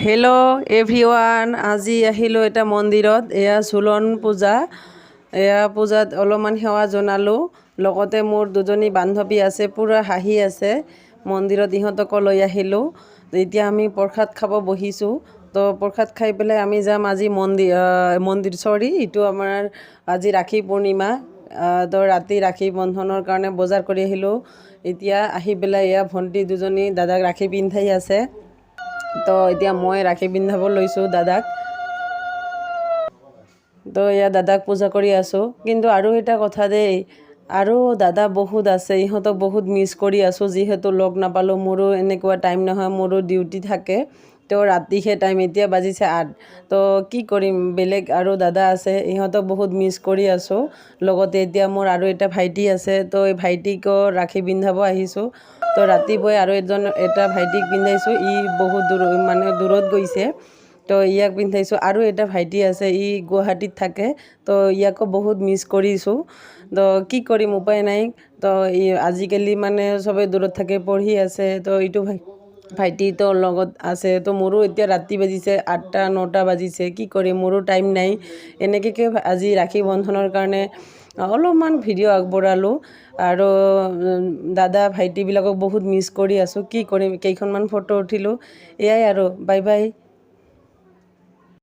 Hello' everyone, আজি আহিলোঁ এটা মন্দিৰত। এয়া ঝোলন পূজা। এয়া পূজাত অলপমান সেৱা জনালোঁ। লগতে মোৰ দুজনী বান্ধৱী আছে, পূৰা হাঁহি আছে। মন্দিৰত ইহঁতকো লৈ আহিলোঁ। এতিয়া আমি প্ৰসাদ খাব বহিছোঁ। তো প্ৰসাদ খাই পেলাই আমি যাম আজি এইটো আমাৰ আজি ৰাখী পূৰ্ণিমা। তো ৰাতি ৰাখী বন্ধনৰ কাৰণে বজাৰ কৰি আহিলোঁ। এতিয়া আহি পেলাই এয়া ভণ্টি দুজনী দাদাক ৰাখী পিন্ধাই আছে। তো এতিয়া মই ৰাখী পিন্ধাব লৈছোঁ দাদাক। তো এয়া দাদাক পূজা কৰি আছোঁ। কিন্তু আৰু এটা কথা দেই, আৰু দাদা বহুত আছে, ইহঁতক বহুত মিছ কৰি আছোঁ। যিহেতু লগ নাপালোঁ, মোৰো এনেকুৱা টাইম নহয়, মোৰো ডিউটি থাকে। তো ৰাতিহে টাইম, এতিয়া বাজিছে 8। তো কি কৰিম, বেলেগ আৰু দাদা আছে, ইহঁতক বহুত মিছ কৰি আছোঁ। লগতে এতিয়া মোৰ আৰু এটা ভাইটি আছে, তো এই ভাইটিকো ৰাখী পিন্ধাব আহিছোঁ। তো ৰাতিপুৱাই আৰু এটা ভাইটিক পিন্ধাইছোঁ, ই বহুত দূৰত গৈছে। তো ইয়াক পিন্ধাইছোঁ। আৰু এটা ভাইটি আছে, ই গুৱাহাটীত থাকে। তো ইয়াকো বহুত মিছ কৰিছোঁ। তো কি কৰিম, উপায় নাই। তো আজিকালি চবেই দূৰত থাকে, পঢ়ি আছে। তো এইটো ভাইটিতো লগত আছে। তো মোৰো এতিয়া ৰাতি বাজিছে 8টা 9টা বাজিছে। কি কৰিম, মোৰো টাইম নাই। এনেকৈ আজি ৰাখী বন্ধনৰ কাৰণে অলপমান ভিডিঅ' আগবঢ়ালোঁ। আৰু দাদা ভাইটিবিলাকক বহুত মিছ কৰি আছোঁ। কি কৰিম, কেইখনমান ফটো উঠিলোঁ। এয়াই আৰু, বাই বাই।